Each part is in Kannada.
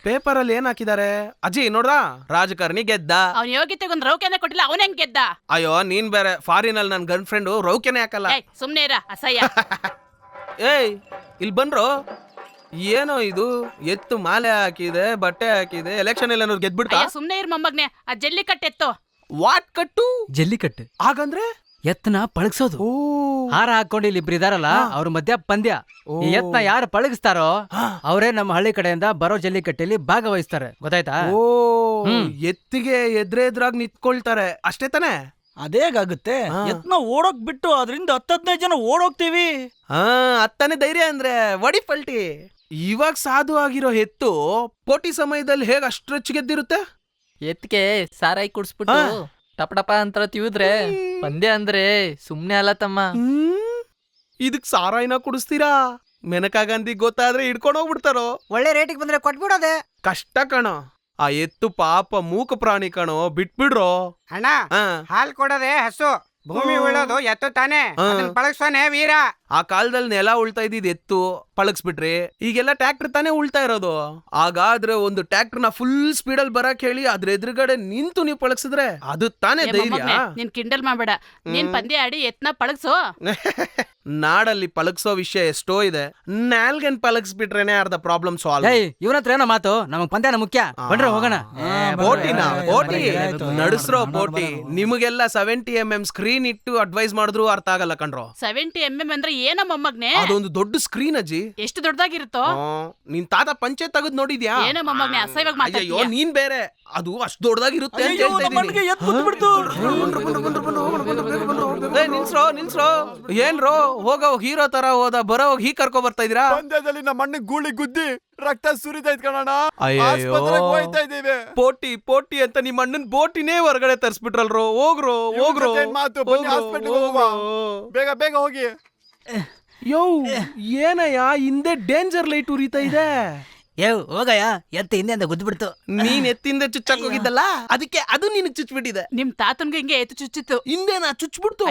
ಪೇಪರ್ ಅಲ್ಲಿ ಏನ್ ಹಾಕಿದ್ದಾರೆ ಅಜ್ಜಿ ನೋಡ್ದಾ? ರಾಜಕಾರಣಿ ಗೆದ್ದ. ಅವ್ನ ಯೋಗ್ಯತೆಗೊಂದು ರೌಕೆನೆ ಕೊಟ್ಟಿಲ್ಲ, ಅವನ ಹೆಂಗ್ ಗೆದ್ದ? ಅಯ್ಯೋ ನೀನ್ ಬೇರೆ, ಫಾರಿನ್ ಅಲ್ಲಿ ನನ್ ಗರ್ಲ್ ಫ್ರೆಂಡ್ ರೌಕೆನೆ ಹಾಕಲ್ಲ. ಸುಮ್ನೆ ಇರ, ಅಸಹ್ಯ. ಏಯ್ ಇಲ್ಲಿ ಬಂದ್ರು. ಏನೋ ಇದು, ಎತ್ತು ಮಾಲೆ ಹಾಕಿದೆ, ಬಟ್ಟೆ ಹಾಕಿದೆ, ಎಲೆಕ್ಷನ್ ಎಲ್ಲ ಗೆದ್ಬಿಡ್ತಾ? ಸುಮ್ನೆ ಇರ್ ಮೊಮ್ಮಗ್ನೆ, ಆ ಜಲ್ಲಿಕಟ್ಟು ಎತ್ತು. ವಾಟ್ ಕಟ್ಟು? ಜಲ್ಲಿಕಟ್ಟು ಹಾಗಂದ್ರೆ ಎತ್ತನ ಪಳಗ್ಸೋದು. ಹಾರ ಹಾಕೊಂಡು ಇಲ್ಲಿ ಇಬ್ರು ಇದಾರಲ್ಲ, ಅವ್ರ ಮಧ್ಯ ಪಂದ್ಯ. ಈ ಎತ್ತನ ಯಾರು ಪಳಗಿಸ್ತಾರೋ ಅವರೇ ನಮ್ಮ ಹಳ್ಳಿ ಕಡೆಯಿಂದ ಬರೋ ಜಲ್ಲಿಕಟ್ಟೆಯಲ್ಲಿ ಭಾಗವಹಿಸ್ತಾರೆ, ಗೊತ್ತಾಯ್ತಾ? ಎತ್ತಿಗೆ ಎದ್ರಾಗ್ ನಿಂತ್ಕೊಳ್ತಾರೆ ಅಷ್ಟೇ ತಾನೆ? ಅದೇಗಾಗುತ್ತೆ, ಎತ್ನ ಓಡೋಕ್ ಬಿಟ್ಟು ಅದರಿಂದ 10-15 ಜನ ಓಡೋಗ್ತೀವಿ. ಅತ್ತನೇ ಧೈರ್ಯ ಅಂದ್ರೆ ವಡಿ ಪಲ್ಟಿ. ಇವಾಗ ಸಾಧು ಆಗಿರೋ ಎತ್ತು ಪೋಟಿ ಸಮಯದಲ್ಲಿ ಹೇಗ್ ಅಷ್ಟ್ರಚ್ಚು ಗೆದ್ದಿರುತ್ತೆ? ಎತ್ಗೆ ಸಾರಾಯಿ ಕುಡ್ಸ್ಬಿಟ್ಟು ಟಪಟಪ ಅಂತ ತಿವಿದ್ರೆ ಪಂದ್ಯ ಅಂದ್ರೆ ಸುಮ್ನೆ ಅಲ್ಲ ತಮ್ಮ. ಇದಕ್ ಸಾರಾಯಿನ ಕುಡಿಸ್ತೀರಾ? ಮೆನಕಾ ಗಾಂಧಿ ಗೊತ್ತಾದ್ರೆ ಹಿಡ್ಕೊಂಡು ಹೋಗ್ಬಿಡ್ತಾರೋ? ಒಳ್ಳೆ ರೇಟಿಗೆ ಬಂದ್ರೆ ಕೊಟ್ಬಿಡೋದೆ. ಕಷ್ಟ ಕಣೋ, ಆ ಎತ್ತು ಪಾಪ ಮೂಕ ಪ್ರಾಣಿ ಕಣೋ, ಬಿಟ್ಬಿಡ್ರೋ. ಅಣ್ಣ, ಹಾಲ್ ಕೊಡೋದೆ ಹಸು, ಭೂಮಿ ಉಳೋದು ಎತ್ತು ತಾನೆ, ಪಳಗ್ಸೋನೆ ವೀರ. ಆ ಕಾಲದಲ್ಲಿ ನೆಲ ಉಳ್ತಾ ಇದ್ದಿದ್ ಎತ್ತು ಪಳಗ್ಸ್ಬಿಟ್ರಿ, ಈಗೆಲ್ಲ ಟ್ರ್ಯಾಕ್ಟರ್ ತಾನೇ ಉಳ್ತಾ ಇರೋದು. ಆಗಾದ್ರೆ ಒಂದು ಟ್ರ್ಯಾಕ್ಟರ್ ನ ಫುಲ್ ಸ್ಪೀಡ್ ಅಲ್ಲಿ ಬರಕ್ ಹೇಳಿ ಅದ್ರ ಎದುರುಗಡೆ ನಿಂತು ನೀವು ಪಳಗ್ಸಿದ್ರೆ ಅದು ತಾನೇ ಧೈರ್ಯ. ನೀನ್ ಕಿಂಡಲ್ ಮಾಡ್ಬೇಡ, ನೀನ್ ಪಂದ್ಯ ಆಡಿ ಎತ್ನ ಪಳಗ್ಸೋ. ನಾಡಲ್ಲಿ ಪಳಗ್ಸೋ ವಿಷಯ ಎಷ್ಟೋ ಇದೆ, ನಾಲ್ಗೆನ್ ಪಳಗ್ಸ್ಬಿಟ್ರೇನೆ ಅರ್ಧ ಪ್ರಾಬ್ಲಮ್ ಸಾಲ್ವ್. ಇವನ ಹತ್ರ ಏನೋ ಮಾತು, ನಮಗ್ ಪಂದ್ಯನ ಮುಖ್ಯ, ಬನ್ರಿ ಹೋಗೋಣ. ಪೋಟಿ ನಡೆಸ್ರೋ ಪೋಟಿ. ನಿಮಗೆಲ್ಲ 70mm ಸ್ಕ್ರೀನ್ ಇಟ್ಟು ಅಡ್ವೈಸ್ ಮಾಡಿದ್ರು ಅರ್ಥ ಆಗಲ್ಲ ಕಣ್ರೋ. 70mm ಅಂದ್ರೆ ಏನ ಮೊಮ್ಮಗ್ನೆ? ಅದೊಂದು ದೊಡ್ಡ ಸ್ಕ್ರೀನ್ ಅಜ್ಜಿ. ಎಷ್ಟು ದೊಡ್ಡದಾಗಿರುತ್ತೋ? ನಿನ್ ತಾತ ಪಂಚೆ ತೆಗೆದ್ ನೋಡಿದ್ಯಾ? ಏನ ಮೊಮ್ಮಗ್ನೆ ಅಸಹ್ಯವಾಗಿ ಮಾತಾಡ್ತೀಯ? ಅಯ್ಯೋ ನೀನ್ ಬೇರೆ, ಅದು ಅಷ್ಟು ದೊಡ್ಡದಾಗಿರುತ್ತೆ ಅಂತ ನಿಲ್ಸ್ರೋ. ಏನ್ರೋ ಹೋಗೋ ಹೀರೋ ತರ ಹೋದ ಬರೋ ಹೀ ಕರ್ಕೊ ಬರ್ತಾ ಇದೀರಾ? ಪಂದ್ಯದಲ್ಲಿ ನಮ್ಮ ಅಣ್ಣ ಗೂಳಿ ಗುದ್ದಿ ರಕ್ತ ಸುರಿತೈತ್ ಕಣಣ್ಣ. ಪೋಟಿ ಪೋಟಿ ಅಂತ ನಿಮ್ಮ ಅಣ್ಣನ್ ಬೋಟಿನೇ ಹೊರಗಡೆ ತರ್ಸ್ಬಿಟ್ರಲ್ರೋ. ಹೋಗ್ರೋ ಮಾತು, ಬೇಗ ಬೇಗ ಹೋಗಿ. ಯೋ ಏನಯ್ಯ ಹಿಂದೆ ಡೇಂಜರ್ ಲೈಟ್ ಉರಿತಾ ಇದೆ. ಹೋಗಯ್ಯ, ಎತ್ತು ಹಿಂದೆ ಗುದ್ಬಿಡ್ತು. ನೀನ್ ಎತ್ತಿಂದ ಚುಚ್ಚಕ್ ಹೋಗಿದ್ದಲ್ಲ, ಅದಕ್ಕೆ ಅದು ನಿನಗ್ ಚುಚ್ಬಿಟ್ಟಿದೆ. ನಿಮ್ ತಾತನ್ಗೆ ಹಿಂಗೆ ಎತ್ತು ಚುಚ್ಚಿತ್ತು. ಹಿಂದೆನಾ ಚುಚ್ಬಿಡ್ತು?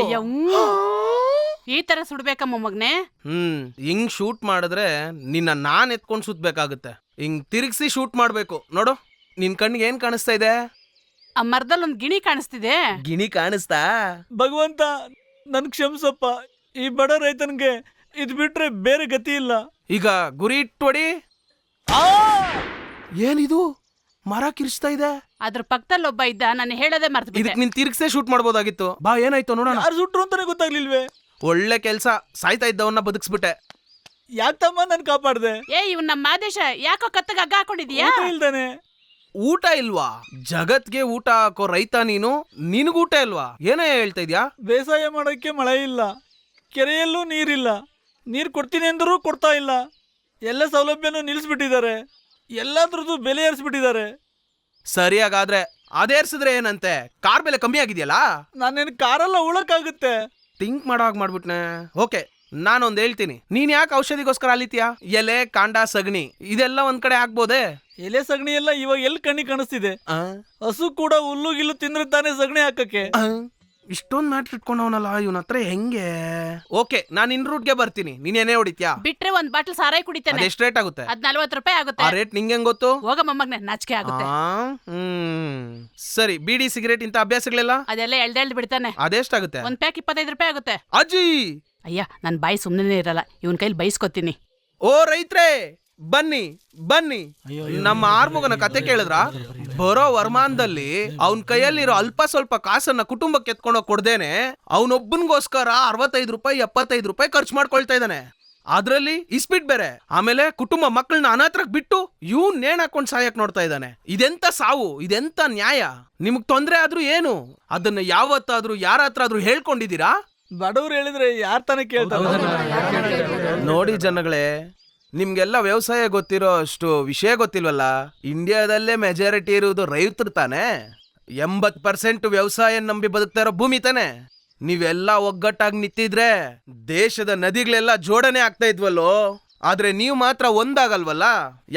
ಈ ತರ ಸುಡ್ಬೇಕ ಮೊಮ್ಮಗ್ನೆ? ಹಿಂಗ್ ಶೂಟ್ ಮಾಡಿದ್ರೆ ನಿನ್ನ ನಾನ್ ಎತ್ಕೊಂಡ್ ಸುತ್ಬೇಕಾಗುತ್ತೆ. ಹಿಂಗ್ ತಿರುಗಿಸಿ ಶೂಟ್ ಮಾಡ್ಬೇಕು. ನೋಡು, ನಿನ್ ಕಣ್ಣಿಗೆ ಏನ್ ಕಾಣಿಸ್ತಾ ಇದೆ? ಆ ಮರದಲ್ಲಿ ಒಂದ್ ಗಿಣಿ ಕಾಣಿಸ್ತಿದೆ. ಗಿಣಿ ಕಾಣಿಸ್ತಾ? ಭಗವಂತ ನನ್ ಕ್ಷಮಿಸಪ್ಪ, ಈ ಬಡ ರೈತನ್ಗೆ ಇದ್ ಬಿಟ್ರೆ ಬೇರೆ ಗತಿ ಇಲ್ಲ. ಈಗ ಗುರಿ ಇಟ್ಟೊಡಿ. ಏನಿದು ಮರ ಕಿರ್ಸ್ತಾ ಇದೆ? ಅದ್ರ ಪಕ್ಕದಲ್ಲಿ ಒಬ್ಬ ಇದ್ದ, ನಾನು ಹೇಳೋದೇ ಮರ್ತು. ಇದಕ್ ನೀನ್ ತಿರ್ಗ್ಸೇ ಶೂಟ್ ಮಾಡ್ಬೋದಾಗಿತ್ತು. ಬಾ ಏನಾಯ್ತು ನೋಡೋಣ. ಯಾರು ಸುಟ್ರು ಅಂತಾನೆ ಗೊತ್ತಾಗ್ಲಿಲ್ವೇ? ಒಳ್ಳೆ ಕೆಲ್ಸ, ಸಾಯ್ತಾ ಇದ್ದವನ್ನ ಬದುಕ್ಸ್ಬಿಟ್ಟೆ. ಯಾಕಮ್ಮ ನನ್ ಕಾಪಾಡ್ದೆ? ಇವ್ ನಮ್ಮ ಆದೇಶ ಯಾಕೋ ಕತ್ತಗ ಹಗ್ಗ ಹಾಕೊಂಡಿದೀಯಾ? ಇಲ್ದಾನೆ. ಊಟ ಇಲ್ವಾ? ಜಗತ್ಗೆ ಊಟ ಹಾಕೋ ರೈತ ನೀನು, ನಿನಗೂಟ ಇಲ್ವಾ? ಏನೇ ಹೇಳ್ತಾ ಇದ್ಯಾ? ಬೇಸಾಯ ಮಾಡೋಕ್ಕೆ ಮಳೆ ಇಲ್ಲ, ಕೆರೆಯಲ್ಲೂ ನೀರಿಲ್ಲ, ನೀರ್ ಕೊಡ್ತೀನಿ ಅಂದರೂ ಕೊಡ್ತಾ ಇಲ್ಲ, ಎಲ್ಲ ಸೌಲಭ್ಯನೂ ನಿಲ್ಲಿಸ್ಬಿಟ್ಟಿದ್ದಾರೆ, ಎಲ್ಲಾದ್ರದ್ದು ಬೆಲೆ ಏರಿಸ್ಬಿಟ್ಟಿದ್ದಾರೆ. ಸರಿಯಾಗಾದ್ರೆ ಅದೇರ್ಸಿದ್ರೆ ಏನಂತೆ? ಕಾರ್ ಬೆಲೆ ಕಮ್ಮಿ ಆಗಿದೆಯಲ್ಲ? ನಾನೇನು ಕಾರೆಲ್ಲ ಉಳಕ್ಕಾಗುತ್ತೆ? ಥಿಂಕ್ ಮಾಡೋ ಹಾಗೆ ಮಾಡ್ಬಿಟ್ನೆ. ಓಕೆ, ನಾನೊಂದ್ ಹೇಳ್ತೀನಿ. ನೀನ್ ಯಾಕೆ ಔಷಧಿಗೋಸ್ಕರ ಅಲಿತೀಯಾ? ಎಲೆ, ಕಾಂಡ, ಸಗಣಿ ಇದೆಲ್ಲ ಒಂದ್ ಕಡೆ ಹಾಕ್ಬೋದೆ? ಎಲೆ ಸಗಣಿ ಎಲ್ಲ ಇವಾಗ ಎಲ್ಲಿ ಕಣ್ಣಿ ಕಾಣಿಸ್ತಿದೆ? ಹಸು ಕೂಡ ಹುಲ್ಲು ಗಿಲ್ಲು ತಿಂದ್ರೆ ತಾನೇ ಸಗಣಿ ಹಾಕಕ್ಕೆ. ಇಷ್ಟೊಂದ್ ಮ್ಯಾಟ್ರ್ ಇಟ್ಕೊಂಡವನಲ್ಲ ಇವನ ಹತ್ರ, ಹೆಂಗೆ? ಓಕೆ, ನಾನ್ ಇನ್ ರೂಟ್ಗೆ ಬರ್ತೀನಿ. ನೀನೇನೇ ಹೊಡಿತ್ಯಾ? ಬಿಟ್ರೆ ಒಂದ್ ಬಾಟಲ್ ಸಾರಾಯಿ ಕುಡಿತಾನೆ. ಎಷ್ಟು ರೇಟ್ ಆಗುತ್ತೆ? ಅದ್ 40 ರೂಪಾಯಿ ಆಗುತ್ತೆ. ಆ ರೇಟ್ ನಿಂಗೆ ಹೆಂಗ್ ಗೊತ್ತು? ಹೋಗ ಮೊಮ್ಮಗ್ನೆ, ನಾಚಿಕೆ ಆಗುತ್ತೆ. ಸರಿ, ಬೀಡಿ ಸಿಗರೇಟ್ ಇಂತ ಅಭ್ಯಾಸಗಳೆಲ್ಲ? ಅದೆಲ್ಲ ಎಳ್ದೆಳ್ದು ಬಿಡ್ತಾನೆ. ಅದೆಷ್ಟಾಗುತ್ತೆ? ಒಂದ್ ಪ್ಯಾಕ್ 25 ರೂಪಾಯಿ ಆಗುತ್ತೆ. ಅಜ್ಜಿ, ಅಯ್ಯ, ನನ್ ಬಾಯಿ ಸುಮ್ನೆ ಇರಲ್ಲ, ಇವನ್ ಕೈಲಿ ಬೈಸ್ಕೊತೀನಿ. ಓ ರೈತ್ರೆ, ಬನ್ನಿ ಬನ್ನಿ. ನಮ್ಮ ಆರ್ಮುಗನ ಕತೆ ಕೇಳಿದ್ರ? ಬರೋ ವರಮಾನದಲ್ಲಿ ಅವನ್ ಕೈಯಲ್ಲಿರೋ ಅಲ್ಪ ಸ್ವಲ್ಪ ಕಾಸನ್ನ ಕುಟುಂಬಕ್ಕೆ ಎತ್ಕೊಂಡೋಗ್ ಕೊಡ್ದೇನೆ ಅವನೊಬ್ಬನ್ಗೋಸ್ಕರ 65 ರೂಪಾಯಿ 75 ರೂಪಾಯಿ ಖರ್ಚು ಮಾಡ್ಕೊಳ್ತಾ ಇದ್ದಾನೆ. ಅದ್ರಲ್ಲಿ ಇಸ್ಪಿಟ್ ಬೇರೆ. ಆಮೇಲೆ ಕುಟುಂಬ ಮಕ್ಕಳನ್ನ ಅನಾಥರಕ್ ಬಿಟ್ಟು ಇವ್ನ್ ನೇಣ್ ಹಾಕೊಂಡ್ ಸಾಯಕ್ ನೋಡ್ತಾ ಇದ್ದಾನೆ. ಇದೆಂತ ಸಾವು, ಇದೆಂತ ನ್ಯಾಯ? ನಿಮಗ್ ತೊಂದ್ರೆ ಆದ್ರೂ ಏನು? ಅದನ್ನ ಯಾವತ್ತಾದ್ರೂ ಯಾರ ಹತ್ರ ಆದ್ರೂ ಹೇಳ್ಕೊಂಡಿದ್ದೀರಾ? ಬಡವ್ರು ಹೇಳಿದ್ರೆ ಯಾರ್ ತಾನೇ ಕೇಳ್ತಾರೆ? ನೋಡಿ ಜನಗಳೇ, ನಿಮ್ಗೆಲ್ಲ ವ್ಯವಸಾಯ ಗೊತ್ತಿರೋ ಅಷ್ಟು ವಿಷಯ ಗೊತ್ತಿಲ್ವಲ್ಲ. ಇಂಡಿಯಾದಲ್ಲೇ ಮೆಜಾರಿಟಿ ಇರುವುದು ರೈತರು ತಾನೆ. 80% ವ್ಯವಸಾಯ ನಂಬಿ ಬದುಕ್ತಾ ಇರೋ ಭೂಮಿ ತಾನೆ. ನೀವೆಲ್ಲ ಒಗ್ಗಟ್ಟಾಗಿ ನಿಂತಿದ್ರೆ ದೇಶದ ನದಿಗಳೆಲ್ಲ ಜೋಡಣೆ ಆಗ್ತಾ ಇದ್ವಲ್ಲೋ. ಆದ್ರೆ ನೀವು ಮಾತ್ರ ಒಂದಾಗಲ್ವಲ್ಲ.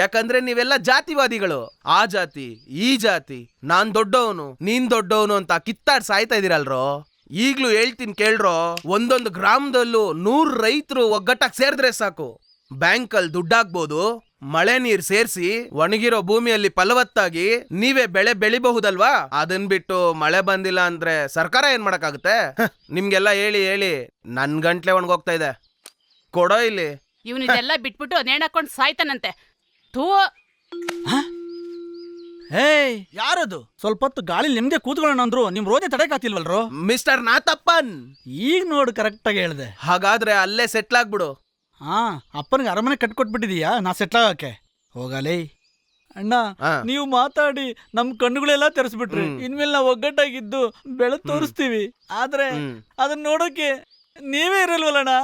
ಯಾಕಂದ್ರೆ ನೀವೆಲ್ಲ ಜಾತಿವಾದಿಗಳು. ಆ ಜಾತಿ ಈ ಜಾತಿ, ನಾನ್ ದೊಡ್ಡವನು ನೀನ್ ದೊಡ್ಡವನು ಅಂತ ಕಿತ್ತಾಡ್ ಸಾಯ್ತಾ ಇದೀರಲ್ರೋ. ಈಗ್ಲೂ ಹೇಳ್ತೀನಿ ಕೇಳ್ರೋ, ಒಂದೊಂದು ಗ್ರಾಮದಲ್ಲೂ 100 ರೈತರು ಒಗ್ಗಟ್ಟಾಗಿ ಸೇರಿದ್ರೆ ಸಾಕು, ಬ್ಯಾಂಕಲ್ಲಿ ದುಡ್ಡಾಕ್ಬೋದು, ಮಳೆ ನೀರ್ ಸೇರ್ಸಿ ಒಣಗಿರೋ ಭೂಮಿಯಲ್ಲಿ ಫಲವತ್ತಾಗಿ ನೀವೇ ಬೆಳೆ ಬೆಳಿಬಹುದಲ್ವಾ? ಅದನ್ ಬಿಟ್ಟು ಮಳೆ ಬಂದಿಲ್ಲ ಅಂದ್ರೆ ಸರ್ಕಾರ ಏನ್ ಮಾಡಕ್ಕಾಗುತ್ತೆ? ನಿಮ್ಗೆಲ್ಲ ಹೇಳಿ ಹೇಳಿ ನನ್ ಗಂಟ್ಲೆ ಒಣಗೋಗ್ತಾ ಇದೆ. ಕೊಡೋ ಇಲ್ಲಿ. ಇವನಿದೆಲ್ಲ ಬಿಟ್ಬಿಟ್ಟು ನೇಣಾಕೊಂಡು ಸಾಯ್ತಾನಂತೆ. ಥೂ. ಏಯ್ ಯಾರದು? ಸ್ವಲ್ಪ ಹೊತ್ತು ಗಾಳಿ ನಿಮ್ಗೆ ಕೂತ್ಕೊಳ್ಳೋಣ ಅಂದ್ರು ನಿಮ್ ರೋಜೆ ತಡೆಕಾತಿಲ್ವಲ್ರು? ಮಿಸ್ಟರ್ ನಾತಪ್ಪನ್, ಈಗ ನೋಡು ಕರೆಕ್ಟಾಗಿ ಹೇಳ್ದೆ. ಹಾಗಾದ್ರೆ ಅಲ್ಲೇ ಸೆಟ್ಲ್ ಆಗ್ಬಿಡು. ಹಾ, ಅಪ್ಪನಿಗೆ ಅರಮನೆ ಕಟ್ಕೊಟ್ಬಿಟ್ಟಿದೀಯಾ ನಾ ಸೆಟ್ಲ್ ಆಗಕ್ಕೆ? ಹೋಗಲೇ ಅಣ್ಣ, ಆ. ನೀವು ಮಾತಾಡಿ ನಮ್ ಕಣ್ಣುಗಳೆಲ್ಲ ತೆರೆಸ್ಬಿಟ್ರಿ. ಇನ್ಮೇಲೆ ನಾವು ಒಗ್ಗಟ್ಟಾಗಿದ್ದು ಬೆಳೆದು ತೋರಿಸ್ತೀವಿ. ಆದ್ರೆ ಅದನ್ನ ನೋಡೋಕೆ ನೀವೇ ಇರಲ್ವಲ್ಲಣ್ಣ.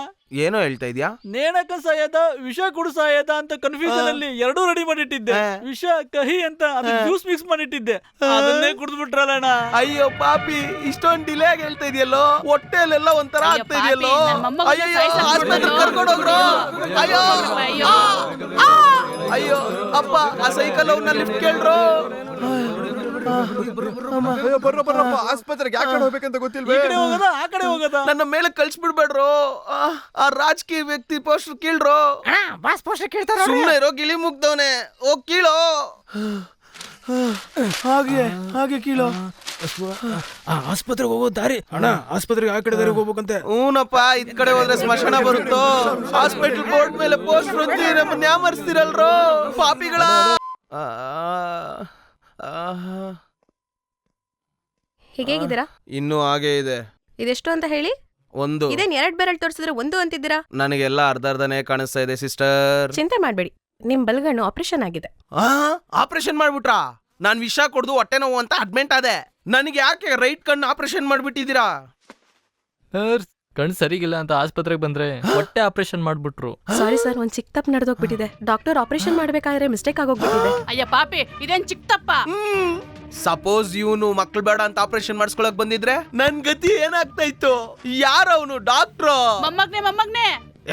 ಏನೋ ಹೇಳ್ತಾ ಇದ್ಯಾ? ನೇಣಕ ಸಾಯದ ವಿಷ ಕುಡು ಸಾಯದ ಅಂತ ಕನ್ಫ್ಯೂಷನ್ ಅಲ್ಲಿ ಎರಡೂ ರೆಡಿ ಮಾಡಿಟ್ಟಿದ್ದೆ. ವಿಷ ಕಹಿ ಅಂತ ಜ್ಯೂಸ್ ಮಿಕ್ಸ್ ಮಾಡಿಟ್ಟಿದ್ದೆ, ಅದನ್ನೇ ಕುಡಿದು ಬಿಟ್ರಲ್ಲಣ್ಣ. ಅಯ್ಯೋ ಪಾಪಿ, ಇಷ್ಟೊಂದು ಡಿಲೇ ಆಗಿ ಹೇಳ್ತಾ ಇದೆಯಲ್ಲೋ, ಹೊಟ್ಟೆಲೆಲ್ಲ ಒಂಥರ ಅಯ್ಯೋ ಆಗ್ತಾ ಇದೆಯಲ್ಲೋ. ಪಾಪಿ, ನನ್ ಮೊಮ್ಮಗನ್ನ ಅಯ್ಯೋ ಸಾಯ್ಸಕ್ ಆಸ್ಪತ್ರೆಗೆ ಬಿಡು. ಕರ್ಕೊಂಡು ಹೋಗ್ರು. ಅಯ್ಯೋ ಅಯ್ಯೋ. ಅಯ್ಯೋ ಅಪ್ಪ, ಆ ಸೈಕಲ್ ಅವ್ರನ್ನ ಲಿಫ್ಟ್ ಕೇಳ್ರು. ಅಯ್ಯೋ, ಬರ್ರಪ್ಪ ಆಸ್ಪತ್ರೆಗೆ ಯಾಕೆ ಹೋಗ್ಬೇಕಂತ ಈ ಗೊತ್ತಿಲ್ವೇ? ಕಡೆ ಹೋಗದ ಆ ಕಡೆ ಹೋಗದ? ನನ್ನ ಮೇಲೆ ಕಳ್ಸ್ಬಿಡ್ಬೇಡ್ರು. ಆ ರಾಜಕೀಯ ವ್ಯಕ್ತಿ ಪೋಸ್ಟರ್ ಕೀಳ್ರು. ಬಾಸ್ ಪೋಸ್ಟ್ ಕೇಳ್ತಾರ. ಸುಮ್ಮನೆ ಇರೋ, ಗಿಳಿ ಮುಗ್ದವನೆ. ಓ ಕೀಳೋ. ಹಾಗೆ ಕೀಳೋ. ಆಸ್ಪತ್ರೆಗೆ ಹೋಗೋ ದಾರಿ ಅಣ್ಣ, ಆಸ್ಪತ್ರೆಗೆ ಆ ಕಡೆ ದಾರಿಗೆ ಹೋಗ್ಬೇಕಂತೆ. ಹೂನಪ್ಪ, ಇದ್ ಕಡೆ ಹೋದ್ರೆ ಸ್ಮಶಾನ ಬರುತ್ತೋ. ಹಾಸ್ಪಿಟಲ್ ಬೋರ್ಡ್ ಮೇಲೆ ಪೋಸ್ಟ್ ಹೊತ್ತಿ ನಮ್ಮನ್ನ ಯಾಮರ್ಸ್ತಿರಲ್ರೋ ಪಾಪಿಗಳ. ಹೇಗಿದ್ದೀರಾ? ಇನ್ನೂ ಹಾಗೆ ಇದೆ. ಇದೆಷ್ಟು ಅಂತ ಹೇಳಿ? ಒಂದು. ಇದೇನ್ 2 ಬೆರಳು ತೋರಿಸಿದ್ರೆ 1 ಅಂತಿದ್ದೀರಾ? ನನಗೆಲ್ಲ ಅರ್ಧನೇ ಕಾಣಿಸ್ತಾ ಇದೆ ಸಿಸ್ಟರ್. ಚಿಂತೆ ಮಾಡ್ಬೇಡಿ, ನಿಮ್ ಬಲಗಣ್ಣು ಆಪರೇಷನ್ ಆಗಿದೆ. ಆಪರೇಷನ್ ಮಾಡ್ಬಿಟ್ರಾ? ನಾನ್ ವಿಷ ಕೊಡ್ದು ಹೊಟ್ಟೆ ನೋವು ಅಂತ ಅಡ್ಮಿಟ್ ಆದೆ. ನನಗೆ ಯಾಕೆ ರೈಟ್ ಕಣ್ಣು ಆಪರೇಷನ್ ಮಾಡ್ಬಿಟ್ಟಿದ್ದೀರಾ? ಕಣ್ ಸರಿಗಿಲ್ಲ ಅಂತ ಆಸ್ಪತ್ರೆಗೆ ಬಂದ್ರೆ ಹೊಟ್ಟೆ ಆಪರೇಷನ್ ಮಾಡ್ಬಿಟ್ರು. ಸಾರಿ ಸರ್, ಒಂದ್ ಚಿಕ್ಕ ತಪ್ಪು ನಡೆದೋಗ್ಬಿಟ್ಟಿದೆ. ಡಾಕ್ಟರ್ ಆಪರೇಷನ್ ಮಾಡ್ಬೇಕಾದ್ರೆ ಮಿಸ್ಟೇಕ್ ಆಗೋಗ್ಬಿಟ್ಟಿದೆ. ಅಯ್ಯ ಪಾಪಿ, ಇದೇನ್ ಚಿಕ್ಕಪ್ಪ. ಸಪೋಸ್ ಇವನು ಮಕ್ಳು ಬೇಡ ಅಂತ ಆಪರೇಷನ್ ಮಾಡಿಸ್ಕೊಳಕ್ ಬಂದಿದ್ರೆ ನನ್ ಗತಿ ಏನಾಗ್ತಾ ಇತ್ತು? ಯಾರವನು? ಡಾಕ್ಟ್ರು? ಮೊಮ್ಮಗ್ನೆ.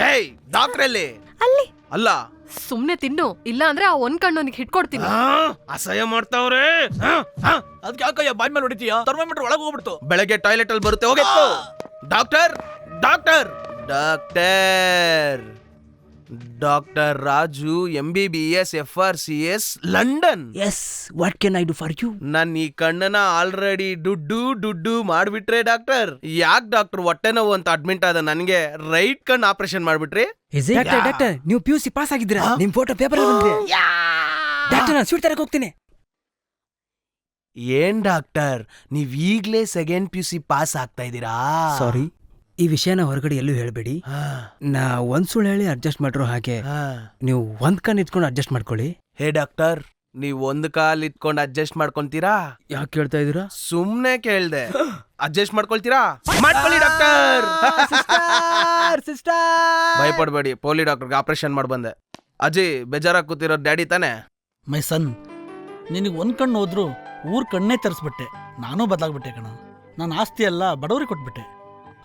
ಏಯ್, ಡಾಕ್ಟ್ರ್ ಎಲ್ಲಿ? ಅಲ್ಲಿ ಅಲ್ಲ, ಸುಮ್ನೆ ತಿನ್ನು, ಇಲ್ಲ ಅಂದ್ರೆ ಆ ಒಂದ್ ಕಣ್ಣು ಹಿಡ್ಕೊಡ್ತೀನಿ. ಅಸಹ್ಯ ಮಾಡ್ತಾವ್ರೆ. ಅದಕ್ಕೆ ಯಾಕಯ್ಯ ಬಾಯ್ ಮೇಲೆ ಹೊಡಿತೀಯ? ಥರ್ಮೋಮೀಟರ್ ಒಳಗೆ ಹೋಗ್ಬಿಡ್ತು. ಬೆಳಗ್ಗೆ ಟಾಯ್ಲೆಟ್ ಅಲ್ಲಿ ಬರುತ್ತೆ, ಹೋಗಿತ್ತು. Doctor doctor doctor doctor Raju, MBBS FRCS, London. Yes, what can I do for you? ನನ್ ಈ ಕಣ್ಣನ ಆಲ್ರೆಡಿ ದುಡ್ಡು ಮಾಡ್ಬಿಟ್ರೆ ಡಾಕ್ಟರ್. ಯಾಕೆ ಡಾಕ್ಟರ್ ಹೊಟ್ಟೆ ನೋವು ಅಂತ ಅಡ್ಮಿಟ್ ಆದ ನನ್ಗೆ ರೈಟ್ ಕಣ್ ಆಪರೇಷನ್ ಮಾಡ್ಬಿಟ್ರಿ? ಡಾಕ್ಟರ್, ನೀವು PUC ಪಾಸ್ ಆಗಿದ್ದೀರಾ? ನಿಮ್ ಫೋಟೋ ಪೇಪರ್ ಬಂದಿದೆ. ಡಾಕ್ಟರ್, ನಾನು ಸ್ವೀಟ್ ತರಕ್ ಹೋಗ್ತೀನಿ. ಏನ್ ಡಾಕ್ಟರ್, ನೀವ್ ಈಗ್ಲೇ ಸೆಕೆಂಡ್ PUC ಪಾಸ್ ಆಗ್ತಾ ಇದೀರಾ? ಸಾರಿ, ಈ ವಿಷಯನ ಹೊರಗಡೆ ಎಲ್ಲೂ ಹೇಳ್ಬೇಡಿ. ನಾ ಒಂದ್ ಸುಳ್ಳು ಹೇಳಿ ಅಡ್ಜಸ್ಟ್ ಮಾಡ್ರೋ ಹಾಗೆ ನೀವು ಒಂದ್ ಕಣ್ ಇಟ್ಕೊಂಡು ಅಡ್ಜಸ್ಟ್ ಮಾಡ್ಕೊಳ್ಳಿ. ಹೇ ಡಾಕ್ಟರ್, ನೀವ್ ಒಂದ್ ಕಾಲ್ ಇಟ್ಕೊಂಡ್ ಅಡ್ಜಸ್ಟ್ ಮಾಡ್ಕೊಂತೀರಾ? ಯಾಕೆ ಕೇಳ್ತಾ ಇದೀರಾ? ಸುಮ್ನೆ ಕೇಳ್ದೆ. ಅಡ್ಜಸ್ಟ್ ಮಾಡ್ಕೊಳ್ತೀರಾ? ಮಾಡ್ಕೊಳ್ಳಿ ಡಾಕ್ಟರ್. ಭಯಪಡ್ಬೇಡಿ, ಪೋಲಿ ಡಾಕ್ಟರ್ಗೆ ಆಪರೇಷನ್ ಮಾಡಿ ಬಂದೆ. ಅಜಯ್, ಬೇಜಾರಾಗಿ ಕೂತಿರೋ ಡ್ಯಾಡಿ ತಾನೆ? ಮೈ ಸನ್, ನಿನಗೆ ಒಂದ್ ಕಣ್ಣು ಹೋದ್ರು ಊರ್ ಕಣ್ಣೇ ತರಿಸ್ಬಿಟ್ಟೆ. ನಾನೂ ಬದಲಾಗ್ಬಿಟ್ಟೆ ಕಣ. ನನ್ನ ಆಸ್ತಿ ಎಲ್ಲ ಬಡವರಿಗೆ ಕೊಟ್ಬಿಟ್ಟೆ.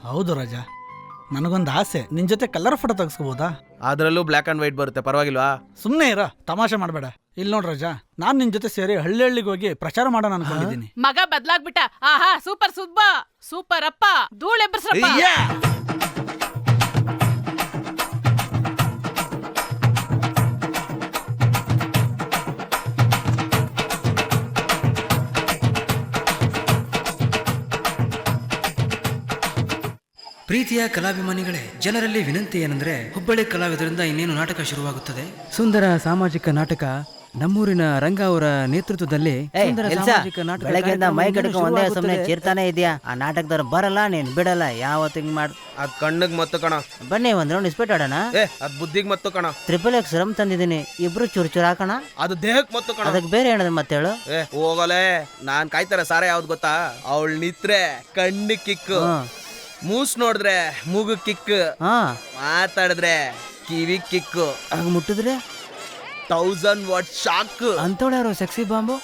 ಹೌದು ರಾಜ, ನನಗೊಂದು ಆಸೆ, ನಿನ್ ಜೊತೆ ಕಲರ್ ಫೋಟೋ ತೆಗೆಸ್ಕೋಬೋದಾ? ಅದ್ರಲ್ಲೂ ಬ್ಲ್ಯಾಕ್ ಅಂಡ್ ವೈಟ್ ಬರುತ್ತೆ, ಪರವಾಗಿಲ್ವಾ? ಸುಮ್ಮನೆ ಇರ, ತಮಾಷೆ ಮಾಡಬೇಡ. ಇಲ್ಲಿ ನೋಡ್ ರಾಜ, ನಾನ್ ನಿನ್ ಜೊತೆ ಸೇರಿ ಹಳ್ಳಿಗೆ ಹೋಗಿ ಪ್ರಚಾರ ಮಾಡೋಣ ಅನ್ಕೊಂಡಿದ್ದೀನಿ. ಮಗ ಬದ್ಲಾಗ್ಬಿಟ್ಟ. ಆಹಾ, ಸೂಪರ್ ಸುಬ್ಬ, ಸೂಪರ್ ಅಪ್ಪ, ಧೂಳೆಬ್ಬರ್ಸ್ರಪ್ಪ. ಪ್ರೀತಿಯ ಕಲಾಭಿಮಾನಿಗಳೇ, ಜನರಲ್ಲಿ ವಿನಂತಿ ಏನಂದ್ರೆ, ಹುಬ್ಬಳ್ಳಿ ಕಲಾವಿದರಿಂದ ಇನ್ನೇನು ನಾಟಕ ಶುರುವಾಗುತ್ತದೆ. ಸುಂದರ ಸಾಮಾಜಿಕ ನಾಟಕ ನಮ್ಮೂರಿನ ರಂಗ ಅವರ ನೇತೃತ್ವದಲ್ಲಿ ಸುಂದರ ಸಾಮಾಜಿಕ ನಾಟಕ ಬೆಳಗ್ಗೆಯಿಂದ ಮೈ ಕಡ್ಕೊಂಡು ಒಂದೇ ಶುರುವಾಗುತ್ತದೆ. ಸಮನೆ ಚೀರ್ತಾನೆ ಇದೆಯಾ? ಆ ನಾಟಕದವ್ರು ಬರಲ್ಲ, ನೀನ್ ಬಿಡಲ್ಲ. ಯಾವತ್ತು ಹಿಂಗ್ ಮಾಡ್. ಅದ್ ಕಣ್ಣಿಗೆ ಮತ್ತು ಕಣ. ಬನ್ನಿ ಒಂದ್ ರೌಂಡ್ ಇಸ್ಪೆಟ್ ಆಡೋಣ. ಅದ್ ಬುದ್ಧಿಗೆ ಮತ್ತು ಕಣ. XXX ರಮ್ ತಂದಿದ್ದೀನಿ, ಇಬ್ರು ಚೂರ್ ಹಾಕೋಣ. ಅದು ದೇಹಕ್ಕೆ ಮತ್ತು ಕಣ. ಅದಕ್ಕೆ ಬೇರೆ ಹೇಳಿದ್ರೆ ಮತ್ತೇಳು. ಹೋಗಲೇ, ನಾನ್ ಕಾಯ್ತಾರೆ ಸಾರ ಯಾವ್ದು ಗೊತ್ತಾ? ಅವಳು ನಿತ್ರೆ ಕಣ್ಣು ಕಿಕ್ಕು, ಮೂಸ್ ನೋಡಿದ್ರೆ ಮೂಗು ಕಿಕ್, ಮಾತಾಡಿದ್ರೆ ಕಿವಿ ಕಿಕ್ಕು, ಆಗ ಮುಟ್ಟಿದ್ರೆ 1000 ವಾಟ್ ಶಾಕ್. ಅಂತೋಳ್ಯಾರು ಸೆಕ್ಸಿ ಬಾಂಬು?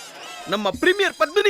ನಮ್ಮ ಪ್ರೀಮಿಯರ್ ಪದ್ಮಿನಿ